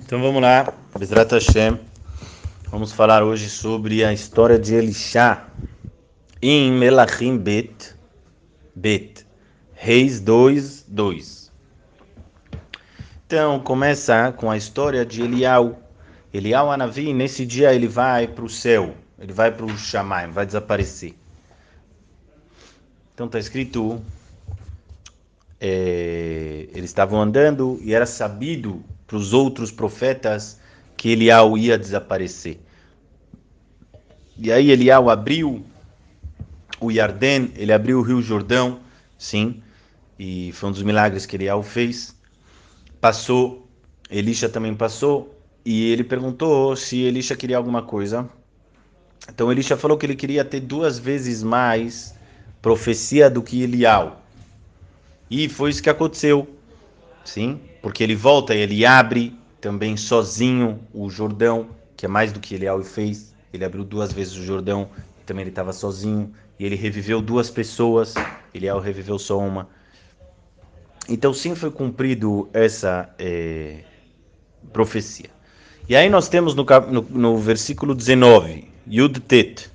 Então vamos lá, Bezrat Hashem. Vamos falar hoje sobre a história de Elisha em Melachim Bet, Reis 2:2. Então começa com a história de Eliau. Eliau Hanavi, nesse dia ele vai para o céu, ele vai para o Shamayim, vai desaparecer. Então está escrito, eles estavam andando e era sabido para os outros profetas que Eliau ia desaparecer. E aí Eliau abriu o Yarden, ele abriu o Rio Jordão, sim, e foi um dos milagres que Eliau fez. Passou, Elisha também passou, e ele perguntou se Elisha queria alguma coisa. Então Elisha falou que ele queria ter 2 vezes mais profecia do que Eliau. E foi isso que aconteceu, sim, porque ele volta e ele abre também sozinho o Jordão, que é mais do que Eliau fez. Ele abriu 2 vezes o Jordão, e também ele estava sozinho, e ele reviveu 2 pessoas, Eliau reviveu só uma. Então sim foi cumprido essa profecia. E aí nós temos no versículo 19, Yud Tet.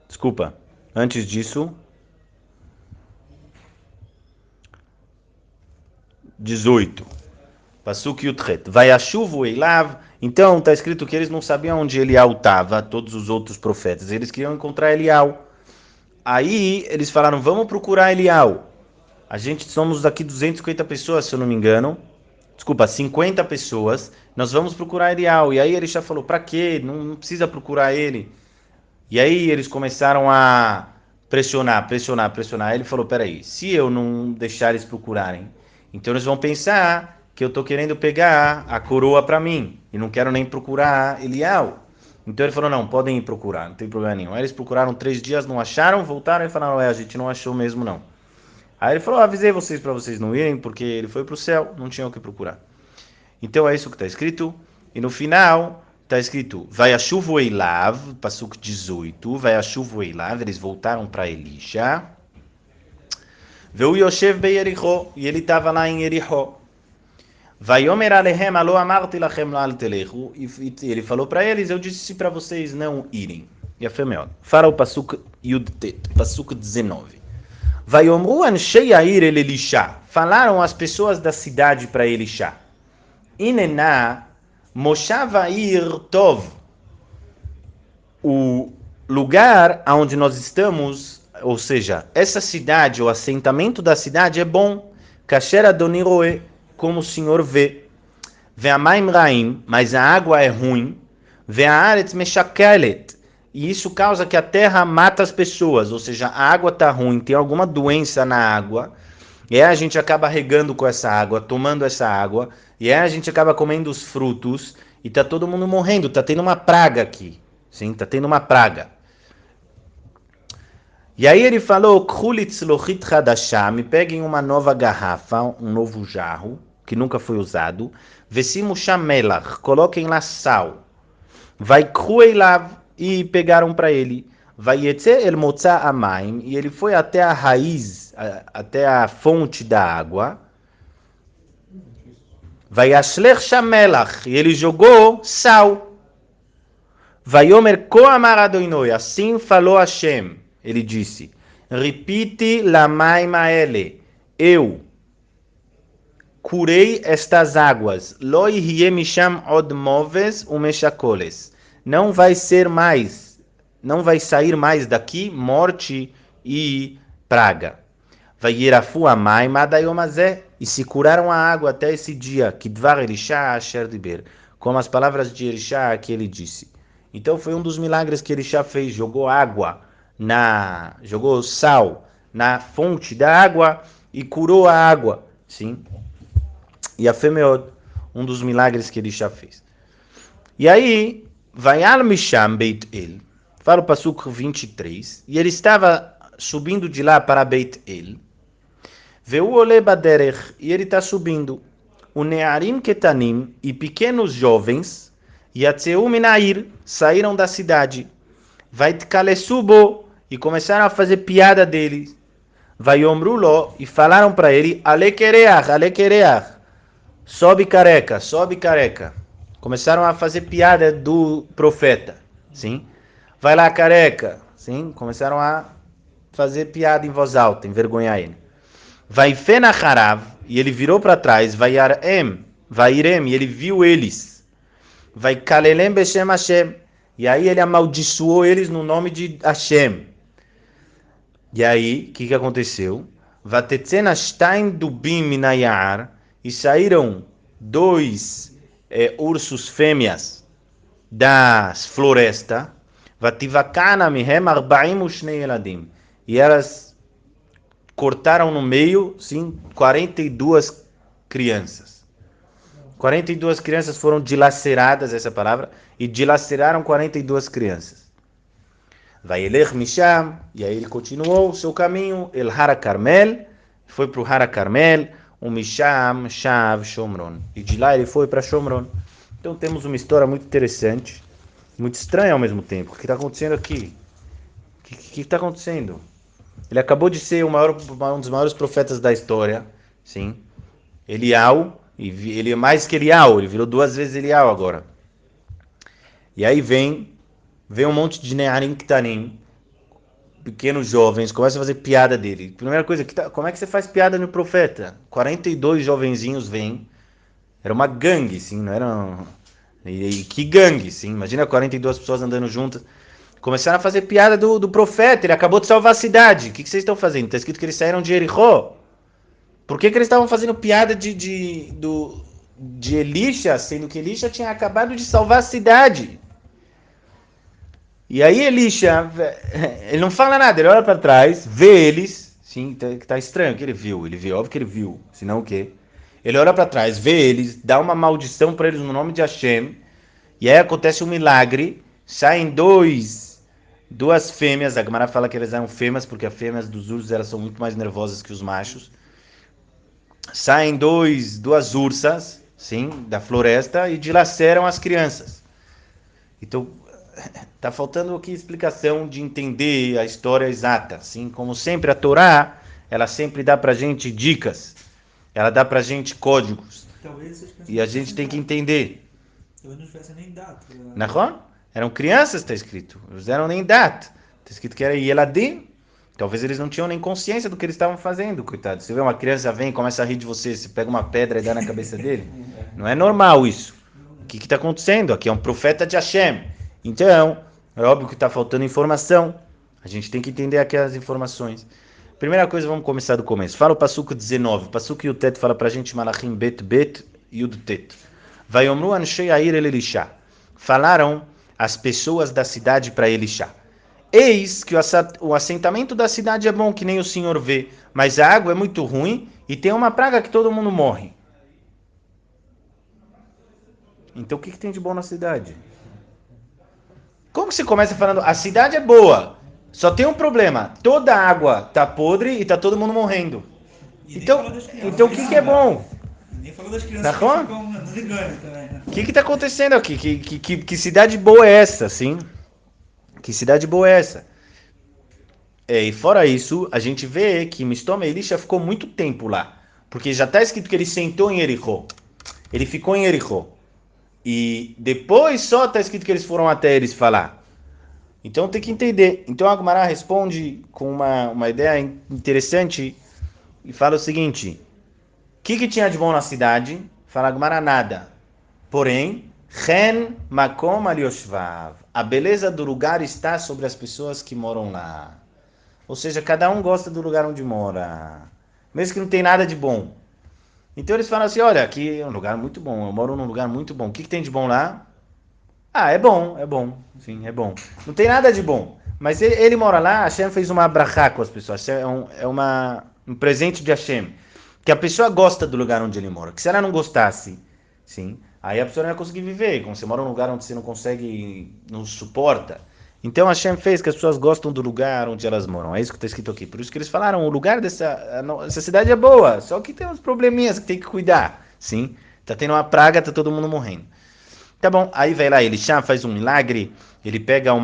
Desculpa, antes disso, 18. Pasuk Yudchet. Vayashuvu Eilav. Então está escrito que eles não sabiam onde Eliau estava, todos os outros profetas. Eles queriam encontrar Eliau. Aí eles falaram, vamos procurar Eliau. A gente somos daqui 250 pessoas, se eu não me engano. Desculpa, 50 pessoas. Nós vamos procurar Eliau. E aí ele já falou, para quê? Não precisa procurar ele. E aí eles começaram a pressionar. Aí ele falou, peraí, se eu não deixar eles procurarem, então eles vão pensar que eu estou querendo pegar a coroa para mim e não quero nem procurar Eliau. Então ele falou, não, podem ir procurar, não tem problema nenhum. Aí eles procuraram 3 dias, não acharam, voltaram e falaram, a gente não achou mesmo não. Aí ele falou, avisei vocês para vocês não irem, porque ele foi para o céu, não tinham o que procurar. Então é isso que está escrito. E no final está escrito, Vayashuvu Eilav, Pasuk 18, Vayashuvu Eilav, eles voltaram para Elisha. Veu Yoshev be Yericho, e ele estava lá em Yericho. Vayomer alehem alo amarti lachem lal telechu, e ele falou para eles, eu disse para vocês não irem. E a Femeod. Fala o Pasuk Yud Tet, Pasuk 19. Vayomru anshei Yair el Elisha, falaram as pessoas da cidade para Elisha. Inená Moshav Yair Tov, o lugar onde nós estamos, ou seja, essa cidade, o assentamento da cidade é bom. Kasher Adoni Roe, como o Senhor vê. Ve'amayim Raim, mas a água é ruim. Ve'aretz Meshakelet, e isso causa que a terra mata as pessoas, ou seja, a água está ruim, tem alguma doença na água, e aí a gente acaba regando com essa água, tomando essa água, e aí a gente acaba comendo os frutos, e está todo mundo morrendo, está tendo uma praga aqui, sim, está tendo uma praga. E aí ele falou, Khulitz lochit hadashah, me peguem uma nova garrafa, um novo jarro, que nunca foi usado, vesimu shamelach, coloquem lá sal, vai kruelav, e pegaram para ele, vai yetze el motza amaim, e ele foi até a raiz, até a fonte da água, vai ashlech shamelach, e ele jogou sal, vai omer ko amar Adonai, assim falou Hashem, ele disse, repite lamaim aele, eu curei estas águas, lo yihye misham od moves umeshakoles, não vai sair mais daqui morte e praga. Vayirafu amayim adayom hazeh, e se curaram a água até esse dia, kidvar Elisha asher diber, como as palavras de Elisha que ele disse. Então foi um dos milagres que Elisha fez, jogou sal na fonte da água e curou a água, sim. E a Femeod, um dos milagres que Elisha fez. E aí Vayal Misham Beit El, fala o Pasuk 23, e ele estava subindo de lá para Beit El, Veu ole baderech, e ele está subindo, o Nearim Ketanim, e pequenos jovens, Yatzeu Minair, saíram da cidade, Vaitkalesubo, e começaram a fazer piada dele, Vayomrulo, e falaram para ele, Alekereach, sobe careca, sobe careca. Começaram a fazer piada do profeta, sim? Vai lá careca, sim? Começaram a fazer piada em voz alta, envergonhar ele. Vai Fenacharav, e ele virou para trás, vai Irem, e ele viu eles. Vai Kalelem Beshem Hashem, e aí ele amaldiçoou eles no nome de Hashem. E aí, o que aconteceu? Vatetzena Stein Dubim Minayar, e saíram dois ursos fêmeas das florestas. Vativakana Mihem Arbaim Ushnei Eladim, e elas cortaram no meio, sim, 42 crianças. 42 crianças foram dilaceradas, essa palavra, e dilaceraram 42 crianças. Vai Elech Misham, e aí ele continuou o seu caminho, El Hara Carmel, foi para o Hara Carmel, o Misham, Shav, Shomron. E de lá ele foi para Shomron. Então temos uma história muito interessante, muito estranha ao mesmo tempo. O que está acontecendo aqui? O que está acontecendo? Ele acabou de ser um dos maiores profetas da história, sim. Elial, e ele é mais que Elial, ele virou 2 vezes Elial agora. E aí vem um monte de Nearim Ktanim, pequenos jovens, começam a fazer piada dele. Primeira coisa, como é que você faz piada no profeta? 42 jovenzinhos vêm, era uma gangue, sim, não era... E que gangue, sim, imagina 42 pessoas andando juntas. Começaram a fazer piada do profeta, ele acabou de salvar a cidade. O que vocês estão fazendo? Está escrito que eles saíram de Jericó. Por que eles estavam fazendo piada de Elisha, sendo que Elisha tinha acabado de salvar a cidade? E aí Elisha, ele não fala nada, ele olha para trás, vê eles, sim, tá estranho, que ele viu, óbvio que ele viu, senão o quê? Ele olha para trás, vê eles, dá uma maldição para eles no nome de Hashem, e aí acontece um milagre, saem duas fêmeas, a Gemara fala que elas eram fêmeas, porque as fêmeas dos ursos elas são muito mais nervosas que os machos. Saem duas ursas, sim, da floresta e dilaceram as crianças. Então, tá faltando aqui explicação de entender a história exata, sim, como sempre a Torá, ela sempre dá pra gente dicas, ela dá pra gente códigos. E a gente tem que entender. Talvez não tivesse nem data. Nahon? Eram crianças, está escrito. Eles eram nem data. Está escrito que era Yeladim. Talvez eles não tinham nem consciência do que eles estavam fazendo, coitado. Você vê uma criança vem e começa a rir de você, você pega uma pedra e dá na cabeça dele. Não é normal isso. O que está acontecendo? Aqui é um profeta de Hashem. Então, é óbvio que está faltando informação. A gente tem que entender aquelas informações. Primeira coisa, vamos começar do começo. Fala o Passuco 19. O Passuco Yutet fala pra gente Malachim Bet Yud Tet. Vayomru Anshei Air El Elisha. Falaram as pessoas da cidade para Elisha. Eis que o assentamento da cidade é bom, que nem o senhor vê, mas a água é muito ruim e tem uma praga que todo mundo morre. Então o que tem de bom na cidade? Como que você começa falando, a cidade é boa, só tem um problema, toda a água tá podre e tá todo mundo morrendo. Então o que é bom? Nem falou das crianças que ficam no engano também, né? O que tá acontecendo aqui? Que cidade boa é essa, sim? Que cidade boa é essa? E fora isso, a gente vê que Mistoma Elisha ficou muito tempo lá. Porque já está escrito que ele sentou em Jericó. Ele ficou em Jericó. E depois só está escrito que eles foram até eles falar. Então tem que entender. Então a Gemara responde com uma ideia interessante e fala o seguinte: o que tinha de bom na cidade? Fala a Gemara nada. Porém, Chen Makom Alioshvav. A beleza do lugar está sobre as pessoas que moram lá. Ou seja, cada um gosta do lugar onde mora. Mesmo que não tem nada de bom. Então eles falam assim, olha, aqui é um lugar muito bom. Eu moro num lugar muito bom. O que tem de bom lá? Ah, é bom. Sim, é bom. Não tem nada de bom. Mas ele mora lá, Hashem fez uma abrahá com as pessoas. É um presente de Hashem. Que a pessoa gosta do lugar onde ele mora. Que se ela não gostasse, sim, aí a pessoa não ia conseguir viver. Como você mora num lugar onde você não consegue, não suporta. Então Hashem fez que as pessoas gostam do lugar onde elas moram. É isso que está escrito aqui. Por isso que eles falaram, o lugar essa cidade é boa, só que tem uns probleminhas que tem que cuidar. Sim, tá tendo uma praga, tá todo mundo morrendo. Tá bom, aí vai lá, Elisha faz um milagre, ele pega um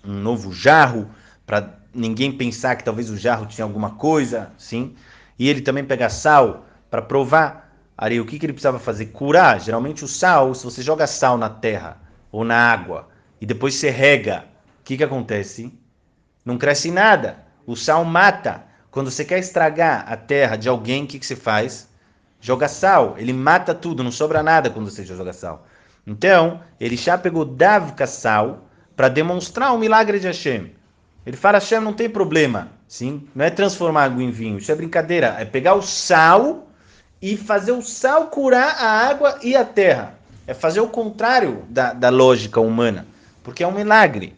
novo jarro, para ninguém pensar que talvez o jarro tinha alguma coisa, sim. E ele também pega sal para provar. Aí o que ele precisava fazer? Curar. Geralmente o sal, se você joga sal na terra ou na água e depois você rega, o que acontece? Não cresce nada. O sal mata. Quando você quer estragar a terra de alguém, o que você faz? Joga sal. Ele mata tudo, não sobra nada quando você joga sal. Então, Elisha pegou Davka sal para demonstrar o milagre de Hashem. Ele fala, Hashem, não tem problema. Sim? Não é transformar água em vinho. Isso é brincadeira. É pegar o sal e fazer o sal curar a água e a terra. É fazer o contrário da lógica humana. Porque é um milagre.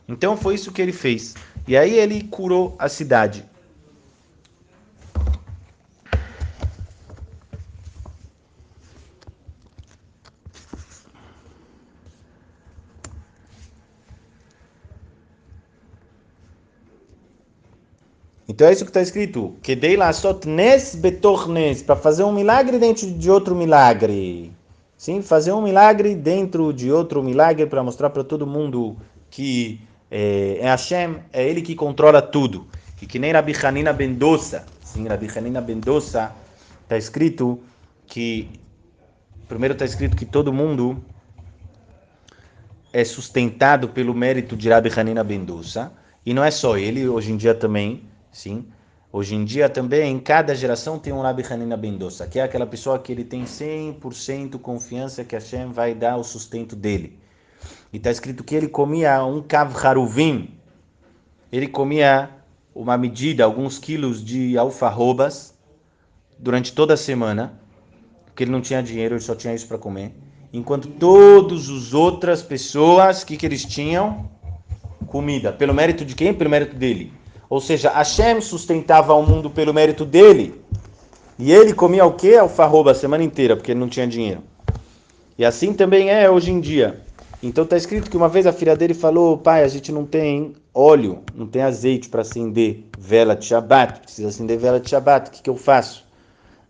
Então foi isso que ele fez. E aí ele curou a cidade. Então é isso que está escrito. Kedei lasot nes betor nes. Para fazer um milagre dentro de outro milagre. Sim, fazer um milagre dentro de outro milagre para mostrar para todo mundo que é Hashem, é Ele que controla tudo. E que nem Rabi Hanina ben Dosa. Sim, Rabi Hanina ben Dosa está escrito que... Primeiro está escrito que todo mundo é sustentado pelo mérito de Rabi Hanina ben Dosa. E não é só ele, hoje em dia também, sim. Hoje em dia também, em cada geração tem um Rabi Hanina ben Dosa, que é aquela pessoa que ele tem 100% confiança que Hashem vai dar o sustento dele. E está escrito que ele comia um kav haruvim, ele comia uma medida, alguns quilos de alfarrobas durante toda a semana, porque ele não tinha dinheiro, ele só tinha isso para comer. Enquanto todas as outras pessoas, o que eles tinham? Comida. Pelo mérito de quem? Pelo mérito dele. Ou seja, Hashem sustentava o mundo pelo mérito dele. E ele comia o quê? Alfarroba a semana inteira, porque ele não tinha dinheiro. E assim também é hoje em dia. Então está escrito que uma vez a filha dele falou, pai, a gente não tem óleo, não tem azeite para acender vela de Shabbat, precisa acender vela de Shabbat, o que eu faço?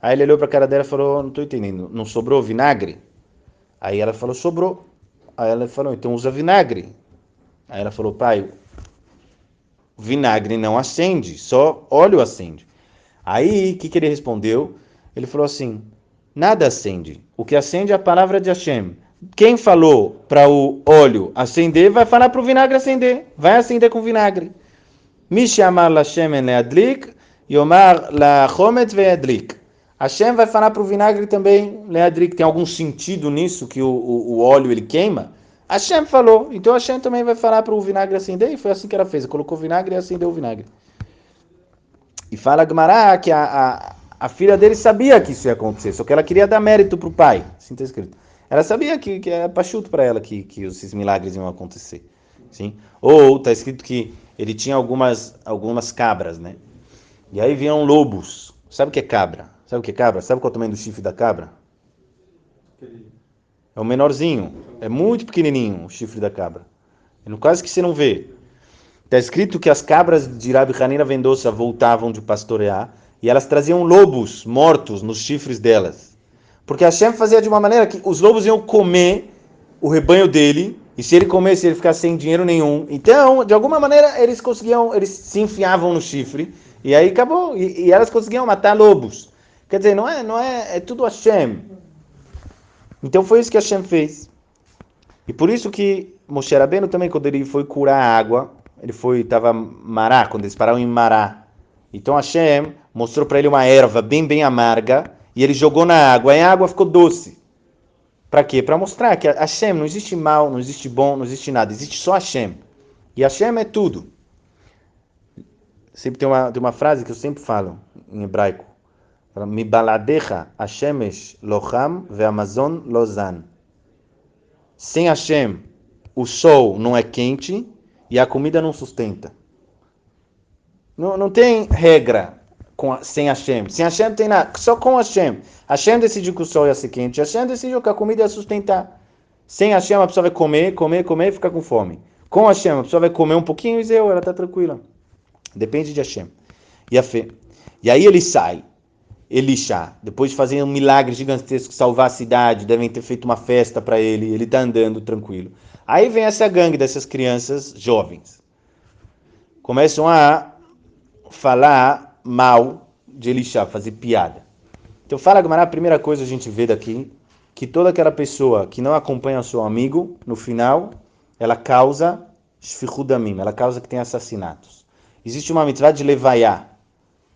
Aí ele olhou para a cara dela e falou, não estou entendendo, não sobrou vinagre? Aí ela falou, sobrou. Aí ela falou, então usa vinagre. Aí ela falou, pai, vinagre não acende, só óleo acende. Aí, o que ele respondeu? Ele falou assim, nada acende. O que acende é a palavra de Hashem. Quem falou para o óleo acender, vai falar para o vinagre acender. Vai acender com vinagre. Mishi amar la shemen leadlik, yomar la chomet veadlik. Hashem vai falar para o vinagre também, leadlik. Tem algum sentido nisso que o óleo ele queima? Hashem falou, então Hashem também vai falar para o vinagre acender, e foi assim que ela fez, colocou vinagre e acendeu o vinagre. E fala Gemara que a filha dele sabia que isso ia acontecer, só que ela queria dar mérito para o pai, assim está escrito. Ela sabia que era pachuto para ela que esses milagres iam acontecer. Sim? Ou está escrito que ele tinha algumas cabras, né? E aí vinham lobos. Sabe o que é cabra? Sabe o que é cabra? Sabe qual é o tamanho do chifre da cabra? É o menorzinho, é muito pequenininho o chifre da cabra. É quase que você não vê. Está escrito que as cabras de Rabi Hanina ben Dosa voltavam de pastorear e elas traziam lobos mortos nos chifres delas. Porque Hashem fazia de uma maneira que os lobos iam comer o rebanho dele, e se ele comesse, ele ficasse sem dinheiro nenhum. Então, de alguma maneira, eles se enfiavam no chifre, e aí acabou. E elas conseguiam matar lobos. Quer dizer, é tudo Hashem. Então foi isso que Hashem fez. E por isso que Moshe Rabbeinu também, quando ele foi curar a água, estava Mará, quando eles pararam em Mará. Então Hashem mostrou para ele uma erva bem amarga, e ele jogou na água, e a água ficou doce. Para quê? Para mostrar que Hashem não existe mal, não existe bom, não existe nada, existe só Hashem. E Hashem é tudo. Sempre tem uma frase que eu sempre falo em hebraico. Mibaladecha Hashemesh loham ve'amazon lozan. Sem Hashem, o sol não é quente e a comida não sustenta. Não tem regra sem Hashem. Sem Hashem tem nada, só com Hashem. Hashem decidiu que o sol ia ser quente, Hashem decidiu que a comida ia sustentar. Sem Hashem a pessoa vai comer e ficar com fome. Com Hashem a pessoa vai comer um pouquinho e ela está tranquila. Depende de Hashem. E a fé. E aí ele sai, Elisha, depois de fazer um milagre gigantesco, salvar a cidade, devem ter feito uma festa para ele está andando tranquilo. Aí vem essa gangue dessas crianças jovens. Começam a falar mal de Elisha, fazer piada. Então fala, Gemara, a primeira coisa a gente vê daqui, que toda aquela pessoa que não acompanha o seu amigo, no final, ela causa shfichut damim, ela causa que tem assassinatos. Existe uma mitzvah de levaiá,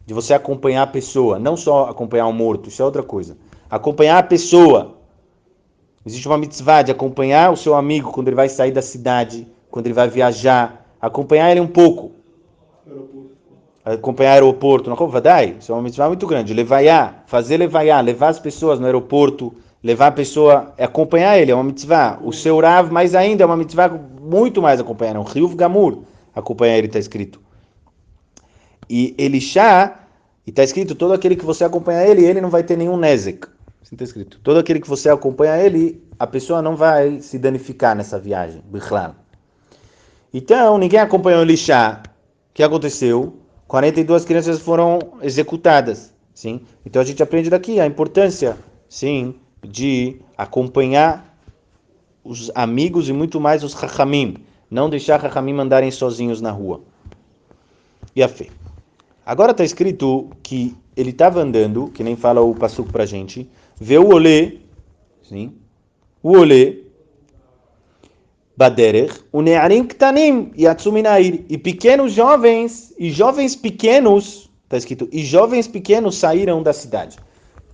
de você acompanhar a pessoa, não só acompanhar o morto, isso é outra coisa. Acompanhar a pessoa. Existe uma mitzvah de acompanhar o seu amigo quando ele vai sair da cidade, quando ele vai viajar, acompanhar ele um pouco. Acompanhar o aeroporto, não vadai, isso é uma mitzvah muito grande. Levaiá, fazer levaiá, levar as pessoas no aeroporto, levar a pessoa, acompanhar ele, é uma mitzvah. O seu Rav, mais ainda, é uma mitzvah muito mais acompanhar, um Riuv Gamur, acompanhar ele, está escrito. E Elishá, e está escrito, todo aquele que você acompanha ele não vai ter nenhum nezek. Assim está escrito. Todo aquele que você acompanha ele, a pessoa não vai se danificar nessa viagem. Bichlan. Então, ninguém acompanhou Elishá. O que aconteceu? 42 crianças foram executadas. Sim? Então a gente aprende daqui a importância, sim, de acompanhar os amigos e muito mais os chachamim. Não deixar chachamim andarem sozinhos na rua. E a fé. Agora está escrito que ele estava andando, que nem fala o passuco pra gente, vê o olê, sim? O olê, baderer, o ne'arim ktanim, yatsuminair, e pequenos jovens, e jovens pequenos, está escrito, e jovens pequenos saíram da cidade.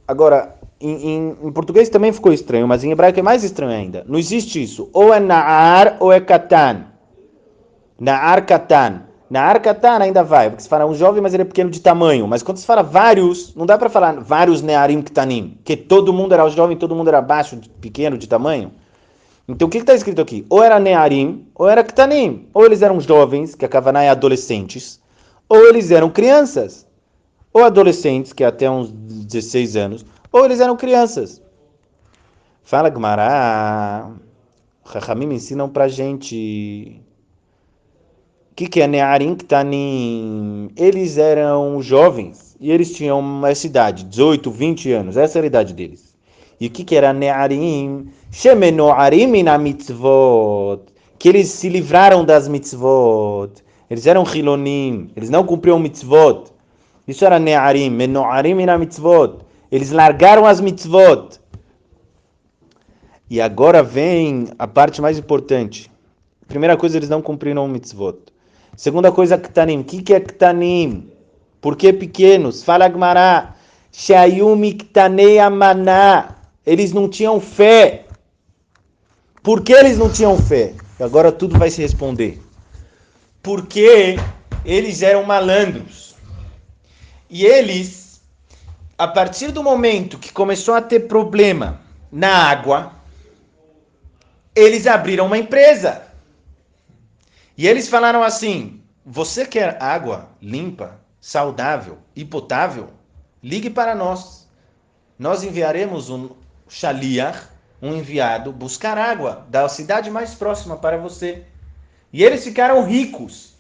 Agora, em português também ficou estranho, mas em hebraico é mais estranho ainda. Não existe isso. Ou é na'ar ou é katan. Na'ar katan. Na'ar katan ainda vai, porque se fala um jovem, mas ele é pequeno de tamanho. Mas quando se fala vários, não dá para falar vários ne'arim ktanim, que todo mundo era jovem, todo mundo era baixo, pequeno de tamanho. Então o que está escrito aqui? Ou era ne'arim, ou era ktanim. Ou eles eram jovens, que a kavaná é adolescentes, ou eles eram crianças. Ou adolescentes, que é até uns 16 anos, ou eles eram crianças. Fala, Gemara, Chachamim ensinam pra gente... O que é Ne'arim Ktanim? Eles eram jovens e eles tinham essa idade, 18, 20 anos, essa era a idade deles. E o que era Ne'arim? Shemeno'arim na mitzvot, que eles se livraram das mitzvot. Eles eram Hilonim, eles não cumpriam mitzvot. Isso era Ne'arim, Meno'arim na mitzvot. Eles largaram as mitzvot. E agora vem a parte mais importante. Primeira coisa, eles não cumpriram mitzvot. Segunda coisa, Ktanim. O que é Ktanim? Por que pequenos? Fala Gemara. Shayumi Ktanei Amaná. Eles não tinham fé. Por que eles não tinham fé? E agora tudo vai se responder. Porque eles eram malandros. E eles, a partir do momento que começou a ter problema na água, eles abriram uma empresa. E eles falaram assim, você quer água limpa, saudável e potável? Ligue para nós. Nós enviaremos um shaliach, um enviado, buscar água da cidade mais próxima para você. E eles ficaram ricos,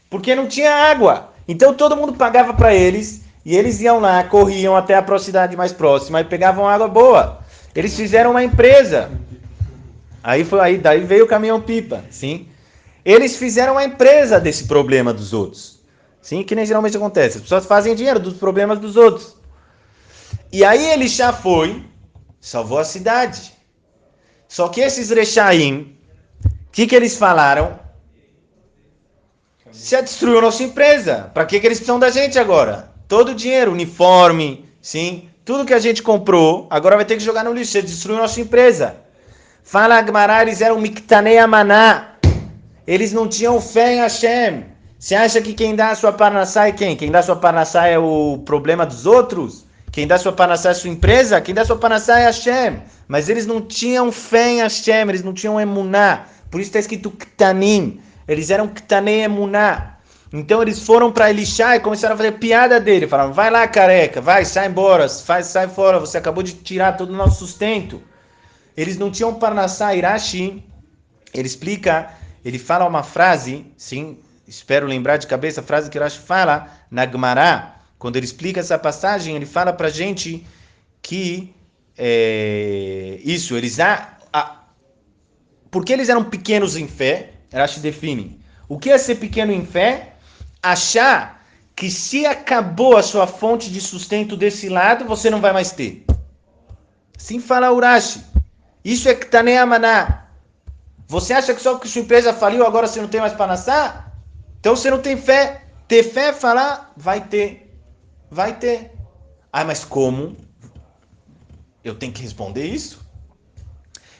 porque não tinha água. Então todo mundo pagava para eles, e eles iam lá, corriam até a cidade mais próxima e pegavam água boa. Eles fizeram uma empresa. Daí veio o caminhão-pipa, sim? Eles fizeram uma empresa desse problema dos outros. Sim, que nem geralmente acontece. As pessoas fazem dinheiro dos problemas dos outros. E aí ele já foi, salvou a cidade. Só que esses Rechaim, o que eles falaram? Você destruiu a nossa empresa. Para que eles precisam da gente agora? Todo o dinheiro, uniforme, sim, tudo que a gente comprou, agora vai ter que jogar no lixo. Você destruiu a nossa empresa. Fala Agmará, eles eram Miktanei Amaná. Eles não tinham fé em Hashem. Você acha que quem dá a sua parnassá é quem? Quem dá a sua parnassá é o problema dos outros? Quem dá a sua parnassá é a sua empresa? Quem dá a sua parnassá é Hashem. Mas eles não tinham fé em Hashem, eles não tinham emuná. Por isso está escrito Ktanim. Eles eram Ktanei emuná. Então eles foram para Elishá e começaram a fazer piada dele. Falaram, vai lá careca, vai, sai embora, sai fora, você acabou de tirar todo o nosso sustento. Eles não tinham parnassá, Irashi. Ele explica... Ele fala uma frase, sim, espero lembrar de cabeça, a frase que Rashi fala na Gemara, quando ele explica essa passagem, ele fala pra gente que porque eles eram pequenos em fé, Rashi define. O que é ser pequeno em fé? Achar que se acabou a sua fonte de sustento desse lado, você não vai mais ter. Assim fala Urashi. Isso é Ktanei Amaná. Você acha que só porque sua empresa faliu, agora você não tem mais Panassá? Então você não tem fé. Ter fé é falar, vai ter. Vai ter. Ah, mas como? Eu tenho que responder isso?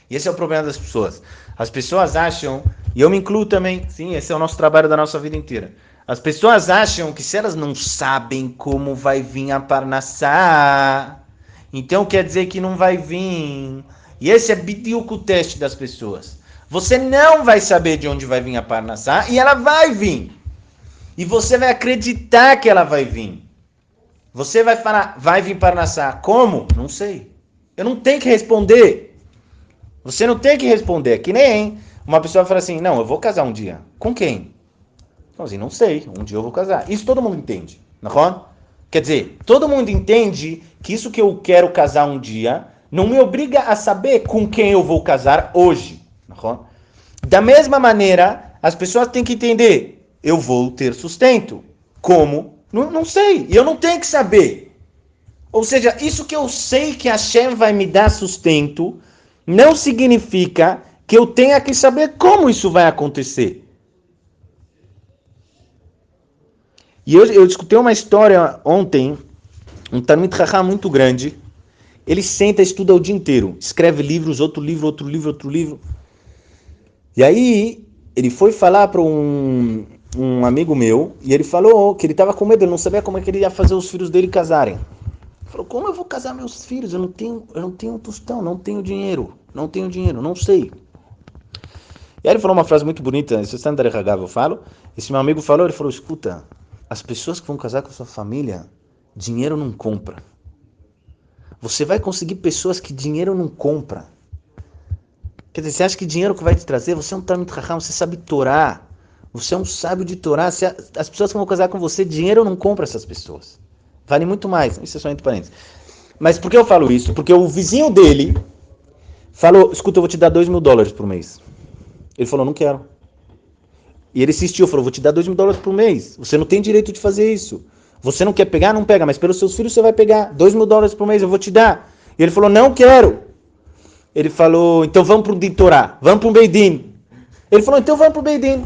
E esse é o problema das pessoas. As pessoas acham, e eu me incluo também, sim, esse é o nosso trabalho da nossa vida inteira. As pessoas acham que se elas não sabem como vai vir a Parnassá, então quer dizer que não vai vir. E esse é bidiuco o teste das pessoas. Você não vai saber de onde vai vir a Parnassá e ela vai vir. E você vai acreditar que ela vai vir. Você vai falar, vai vir Parnassá. Como? Não sei. Eu não tenho que responder. Você não tem que responder. Que nem uma pessoa fala assim, não, eu vou casar um dia. Com quem? Então, assim, não sei. Um dia eu vou casar. Isso todo mundo entende. Não? Quer dizer, todo mundo entende que isso que eu quero casar um dia não me obriga a saber com quem eu vou casar hoje. Não? Da mesma maneira, as pessoas têm que entender, eu vou ter sustento. Como? Não sei. E eu não tenho que saber. Ou seja, isso que eu sei que a Hashem vai me dar sustento, não significa que eu tenha que saber como isso vai acontecer. E eu escutei uma história ontem, um Talmid Chacham muito grande. Ele senta e estuda o dia inteiro. Escreve livros, outro livro, outro livro, outro livro. E aí, ele foi falar para um amigo meu, e ele falou que ele estava com medo, ele não sabia como é que ele ia fazer os filhos dele casarem. Ele falou, como eu vou casar meus filhos? Eu não tenho um tostão, não tenho dinheiro, não sei. E aí ele falou uma frase muito bonita, isso está em Derech Hagav, eu falo. Esse meu amigo falou, ele falou, escuta, as pessoas que vão casar com a sua família, dinheiro não compra. Você vai conseguir pessoas que dinheiro não compra. Quer dizer, você acha que dinheiro que vai te trazer, você é um Talmid Chacham, você sabe Torá, você é um sábio de Torá, as pessoas que vão casar com você, dinheiro não compra essas pessoas. Vale muito mais, isso é só entre parênteses. Mas por que eu falo isso? Porque o vizinho dele falou, escuta, eu vou te dar $2.000 por mês. Ele falou, não quero. E ele insistiu, falou, vou te dar $2.000 por mês. Você não tem direito de fazer isso. Você não quer pegar? Não pega, mas pelos seus filhos você vai pegar. $2.000 por mês eu vou te dar. E ele falou, não quero. Ele falou, então vamos para o Dintorá, vamos para o Beidin. Ele falou, então vamos para o Beidin.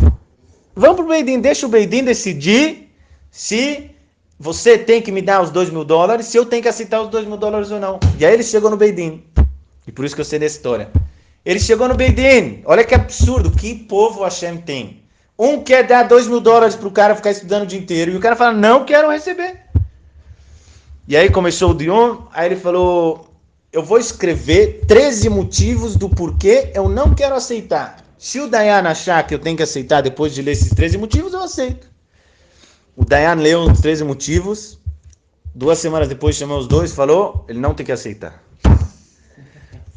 Vamos para o Beidin, deixa o Beidin decidir se você tem que me dar os $2.000, se eu tenho que aceitar os $2.000 ou não. E aí ele chegou no Beidin. E por isso que eu sei dessa história. Ele chegou no Beidin. Olha que absurdo, que povo Hashem tem. Um quer dar $2.000 para o cara ficar estudando o dia inteiro, e o cara fala, não quero receber. E aí começou o Dion, aí ele falou, eu vou escrever 13 motivos do porquê eu não quero aceitar. Se o Dayan achar que eu tenho que aceitar depois de ler esses 13 motivos, eu aceito. O Dayan leu os 13 motivos, 2 semanas depois chamou os dois, falou, ele não tem que aceitar.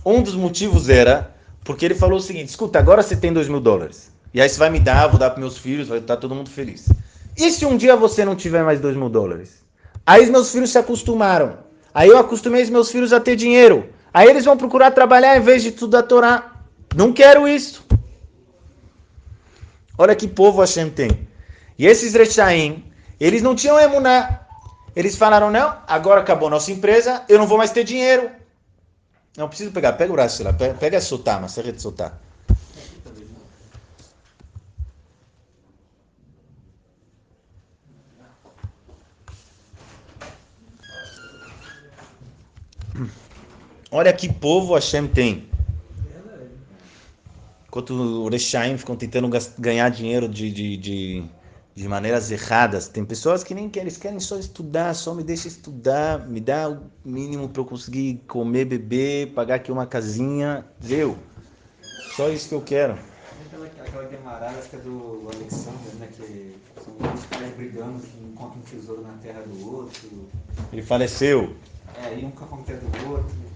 Um dos motivos era, porque ele falou o seguinte, escuta, agora você tem $2.000. E aí você vai me dar, vou dar para meus filhos, vai estar todo mundo feliz. E se um dia você não tiver mais $2.000? Aí os meus filhos se acostumaram. Aí eu acostumei os meus filhos a ter dinheiro. Aí eles vão procurar trabalhar em vez de estudar Torá. Não quero isso. Olha que povo Hashem tem. E esses Rechaim, eles não tinham emuná. Eles falaram, não, agora acabou nossa empresa, eu não vou mais ter dinheiro. Não preciso pegar, pega o braço lá, pega a Sotá, Maseret Sotá. Olha que povo Hashem tem. Enquanto os Rechaim ficam tentando ganhar dinheiro de maneiras erradas, tem pessoas que nem querem, eles querem só estudar, só me deixa estudar, me dá o mínimo para eu conseguir comer, beber, pagar aqui uma casinha, deu. Só isso que eu quero. Aquela demarada, acho que é do Alexandre, né? Que são dois caras brigando, que encontram um tesouro na terra do outro. Ele faleceu. É, e um fica com a terra do outro.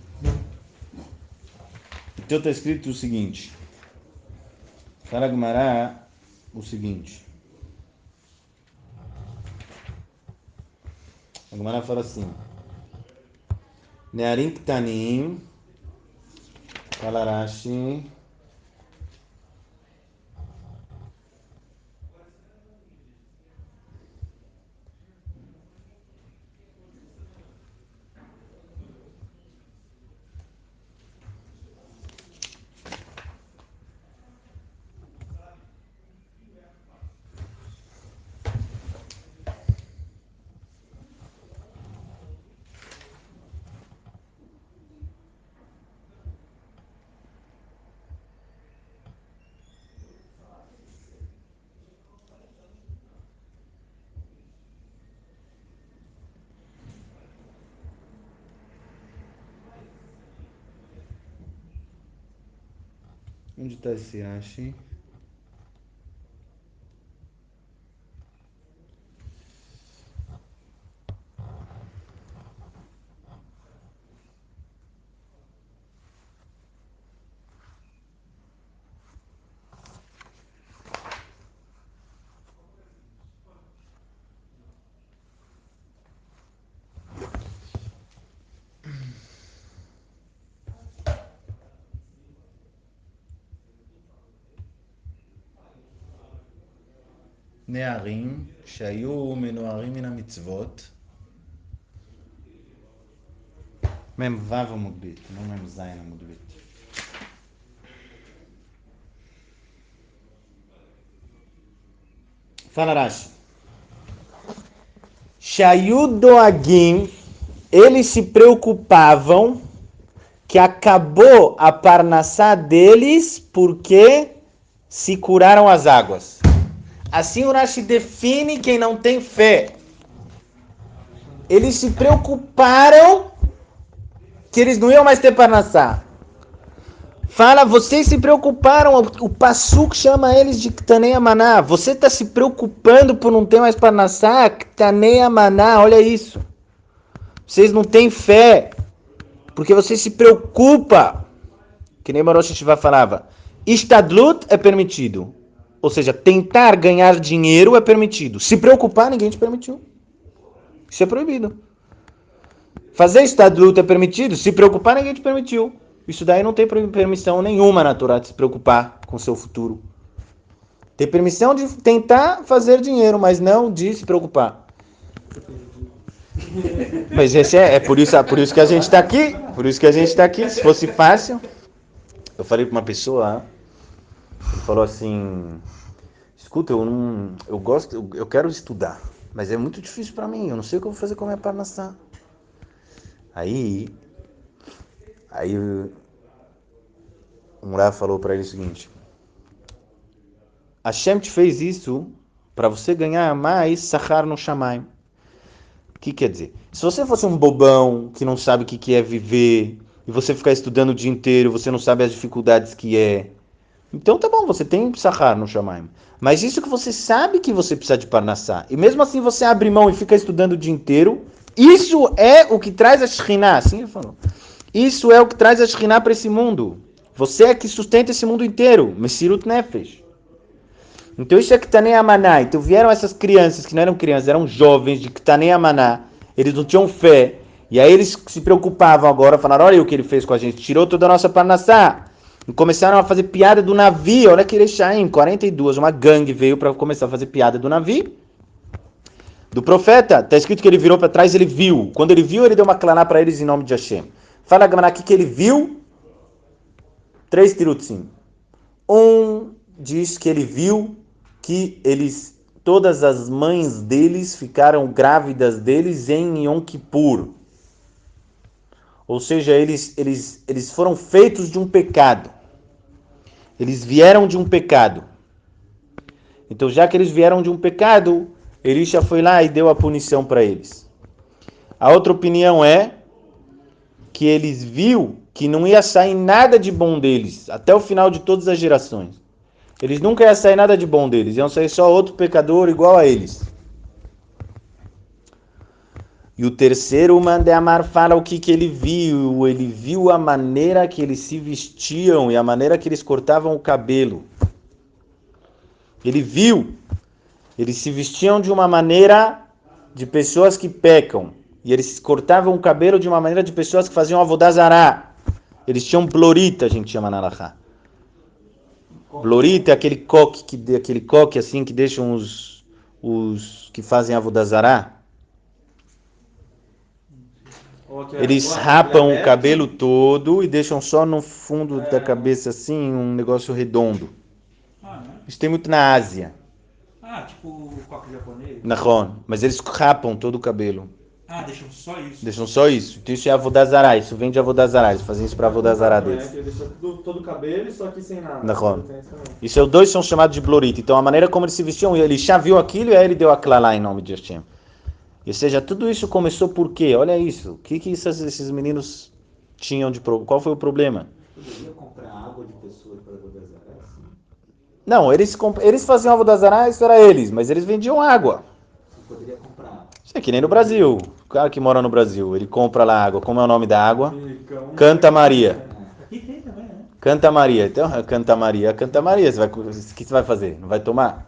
Então está escrito o seguinte. Fala Gumará o seguinte. A Gumará fala assim. Nearim Ktanim, fala Rashi. Onde está esse Rashi? נערים שהיו מנוערים מן המצוות מ"ו עמוד ב', לא מ"ז עמוד ב'. Fala Rashi. שהיו דואגים, eles se preocupavam que acabou a parnassá deles porque se curaram as águas. Assim o Rashi define quem não tem fé. Eles se preocuparam que eles não iam mais ter parnassá. Fala, vocês se preocuparam, o Passuk chama eles de Ktanei Amaná. Você está se preocupando por não ter mais parnassá? Ktanei Amaná, olha isso. Vocês não têm fé, porque você se preocupa. Que nem Marosh Shiva falava, Istadlut é permitido. Ou seja, tentar ganhar dinheiro é permitido. Se preocupar, ninguém te permitiu. Isso é proibido. Fazer Istadlut é permitido. Se preocupar, ninguém te permitiu. Isso daí não tem permissão nenhuma na Torá de se preocupar com o seu futuro. Tem permissão de tentar fazer dinheiro, mas não de se preocupar. Mas esse é por isso que a gente está aqui. Por isso que a gente está aqui. Se fosse fácil... Eu falei para uma pessoa, ele falou assim, escuta, eu quero estudar, mas é muito difícil para mim, eu não sei o que eu vou fazer com a minha parnassá. Aí um Rav falou para ele o seguinte, Hashem te fez isso para você ganhar mais sachar no Shamayim. O que quer dizer? Se você fosse um bobão que não sabe o que é viver, e você ficar estudando o dia inteiro, você não sabe as dificuldades que é, então tá bom, você tem sachar no Shamayim. Mas isso que você sabe que você precisa de parnassá, e mesmo assim você abre mão e fica estudando o dia inteiro, isso é o que traz a Shekhinah, assim ele falou. Isso é o que traz a Shekhinah para esse mundo. Você é que sustenta esse mundo inteiro, Messirut Nefesh. Então isso é Ktanei Amaná. Então vieram essas crianças, que não eram crianças, eram jovens de Ktanei Amaná, eles não tinham fé, e aí eles se preocupavam agora, falaram, olha o que ele fez com a gente, tirou toda a nossa parnassá. E começaram a fazer piada do navio, olha que Erechaim, 42, uma gangue veio para começar a fazer piada do navio. Do profeta, está escrito que ele virou para trás, ele viu. Quando ele viu, ele deu uma claná para eles em nome de Hashem. Fala, Gamaná, aqui que ele viu 3 tirutzim. Um diz que ele viu que todas as mães deles ficaram grávidas deles em Yom Kippur. Ou seja, eles foram feitos de um pecado. Eles vieram de um pecado. Então, já que eles vieram de um pecado, Elisha foi lá e deu a punição para eles. A outra opinião é que eles viu que não ia sair nada de bom deles, até o final de todas as gerações. Eles nunca iam sair nada de bom deles, iam sair só outro pecador igual a eles. E o terceiro, o Mandemar, fala o que ele viu. Ele viu a maneira que eles se vestiam e a maneira que eles cortavam o cabelo. Ele viu, eles se vestiam de uma maneira de pessoas que pecam. E eles cortavam o cabelo de uma maneira de pessoas que faziam avodá zará. Eles tinham blorita, a gente chama na Halachá. Blorita é aquele coque assim que deixam os que fazem avodá zará. Eles rapam o cabelo todo e deixam só no fundo da cabeça assim um negócio redondo. Isso tem muito na Ásia. Tipo o coque japonês? Nahon, mas eles rapam todo o cabelo. Deixam só isso? Deixam só isso. Então isso é avodá zará, isso vem de avodá zará. Eles fazem isso para avodá zará deles. Ele deixa todo o cabelo, só que sem nada. Nahon. Isso é os dois são chamados de blorita. Então a maneira como eles se vestiam, ele já viu aquilo e aí ele deu a clalá em nome de Hashem. Ou seja, tudo isso começou por quê? Olha isso. O que esses meninos tinham de problema? Qual foi o problema? Poderia comprar água de pessoas para avodá zará? Não, eles faziam avodah zará, isso era eles, mas eles vendiam água. Você poderia comprar. Isso é que nem no Brasil. O cara que mora no Brasil, ele compra lá água. Como é o nome da água? Ficam- Canta Maria. Aqui tem também, né? Canta Maria. Então, Canta Maria, Canta Maria. O que você vai fazer? Não vai tomar?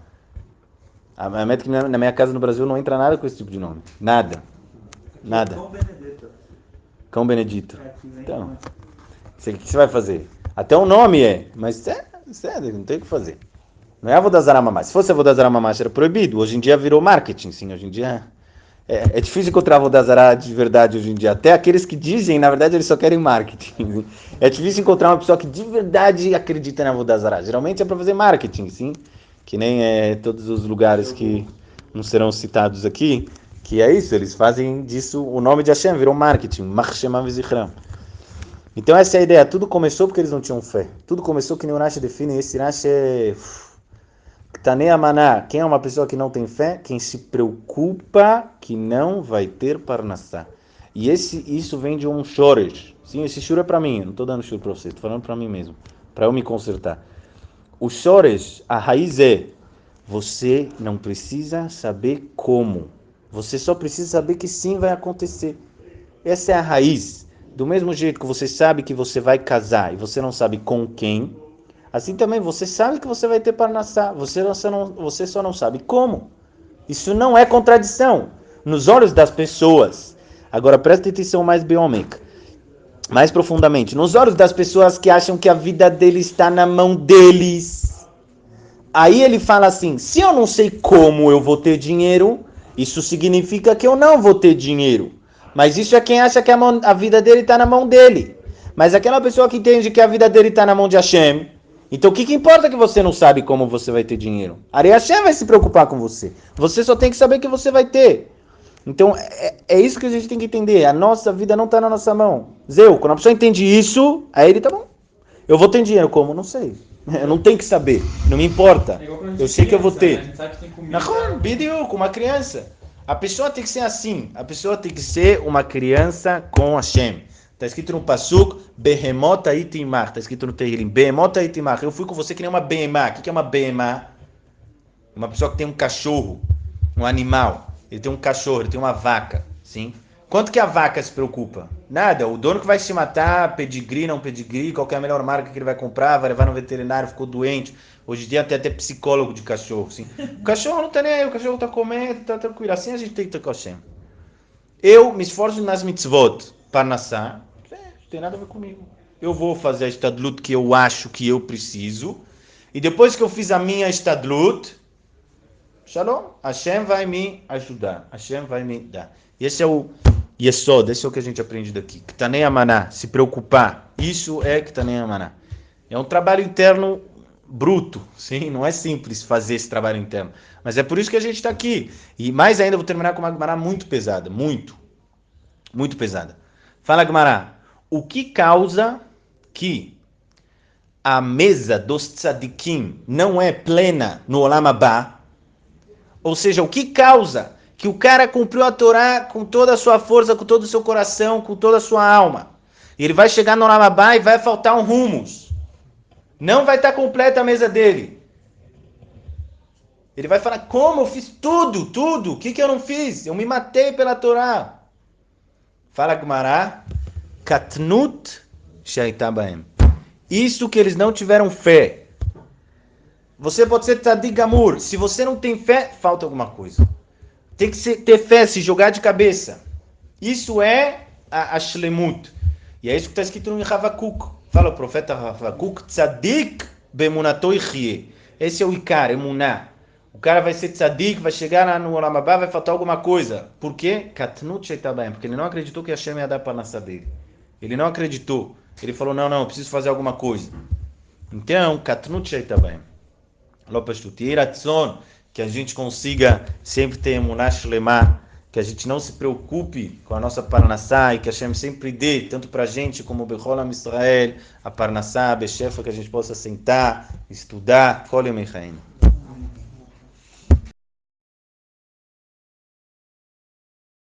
A meta que na minha casa no Brasil não entra nada com esse tipo de nome. Nada. Nada. Cão Benedetto. Cão Benedito. Aqui vem Então, com- o que você vai fazer? Até o nome é, mas sério, não tem o que fazer. Não é avodah zará mamash. Se fosse avodah zará mamash era proibido. Hoje em dia virou marketing, sim. Hoje em dia é difícil encontrar avodah zará de verdade hoje em dia. Até aqueles que dizem, na verdade, eles só querem marketing. É difícil encontrar uma pessoa que de verdade acredita na avodah zará. Geralmente é para fazer marketing, sim. Que nem todos os lugares que não serão citados aqui. Que é isso, eles fazem disso, o nome de Hashem virou marketing. Marshemam Vizichram. Então essa é a ideia. Tudo começou porque eles não tinham fé. Tudo começou que nem o Rashi define. Esse Rashi é Ktanei Amaná. Quem é uma pessoa que não tem fé? Quem se preocupa que não vai ter parnassá. E isso vem de um shoresh. Sim, esse shur é para mim. Eu não estou dando shur para você. Estou falando para mim mesmo. Para eu me consertar. O shoresh, a raiz é: você não precisa saber como. Você só precisa saber que sim vai acontecer. Essa é a raiz. Do mesmo jeito que você sabe que você vai casar e você não sabe com quem, assim também você sabe que você vai ter parnassá, você só não sabe como. Isso não é contradição nos olhos das pessoas. Agora presta atenção mais biômica, mais profundamente. Nos olhos das pessoas que acham que a vida deles está na mão deles. Aí ele fala assim: se eu não sei como eu vou ter dinheiro, isso significa que eu não vou ter dinheiro. Mas isso é quem acha que a vida dele está na mão dele. Mas aquela pessoa que entende que a vida dele está na mão de Hashem, então o que importa que você não sabe como você vai ter dinheiro? Ari Hashem vai se preocupar com você. Você só tem que saber que você vai ter. Então é isso que a gente tem que entender. A nossa vida não está na nossa mão. Zeu, quando a pessoa entende isso, aí ele tá bom. Eu vou ter dinheiro como? Não sei. Eu não tenho que saber. Não me importa. É igual quando a gente Eu sei que eu vou criança, né? A ter. gente sabe que tem comida. Com uma criança. A pessoa tem que ser assim. A pessoa tem que ser uma criança com Hashem. Está escrito no Pasuk, Behemot Aitimach. Está escrito no Tehillim, Behemot Aitimach. Eu fui com você que nem uma behemá. O que é uma behemá? Uma pessoa que tem um cachorro, um animal. Ele tem um cachorro, ele tem uma vaca. Sim? Quanto que a vaca se preocupa? Nada. O dono que vai se matar, pedigree, não pedigree, qual que é a melhor marca que ele vai comprar, vai levar no veterinário, ficou doente. Hoje em dia tem até psicólogo de cachorro. Sim? O cachorro não tá nem aí, o cachorro tá comendo, tá tranquilo. Assim a gente tem que ter com Hashem. Eu me esforço nas mitzvot, parnassá, não tem nada a ver comigo. Eu vou fazer a estadlut que eu acho que eu preciso, e depois que eu fiz a minha estadlut, shalom, Hashem vai me ajudar, Hashem vai me dar. E esse é o Yesod, esse é o que a gente aprende daqui. Ktanei Amaná, se preocupar, isso é Ktanei Amaná. É um trabalho interno bruto, sim, não é simples fazer esse trabalho interno, mas é por isso que a gente está aqui. E mais ainda, vou terminar com uma Gemara muito pesada, muito pesada. Fala, Gemara, o que causa que a mesa dos tzadikim não é plena no Olam Abá? Ou seja, o que causa que o cara cumpriu a Torá com toda a sua força, com todo o seu coração, com toda a sua alma, e ele vai chegar no Olam Abá e vai faltar um hummus? Não vai estar completa a mesa dele. Ele vai falar: como? Eu fiz tudo. O que eu não fiz? Eu me matei pela Torá. Fala Gemara, Katnut Shaita Baem. Isso que eles não tiveram fé. Você pode ser Tzadik Gamur. Se você não tem fé, falta alguma coisa. Tem que ter fé, se jogar de cabeça. Isso é a Shlemut. E é isso que está escrito no Havakuk. Fala o profeta Havakuk, Tzadik Bemunato Ichye. Esse é o Ikar, Emuná. O cara vai ser tzadik, vai chegar lá no Olam Abá, vai faltar alguma coisa. Por quê? Katnut Sheitabayim. Porque ele não acreditou que Hashem ia dar para nascer dele. Ele não acreditou. Ele falou: não, eu preciso fazer alguma coisa. Então, Katnut Sheitabayim. Lopashtut. Yiratzon, que a gente consiga sempre ter Emuná Shlemá, que a gente não se preocupe com a nossa Parnassá e que Hashem sempre dê, tanto para a gente como o Bechol Am Israel, a Parnassá, a Beshefa, que a gente possa sentar, estudar, Kol Yom Chaim.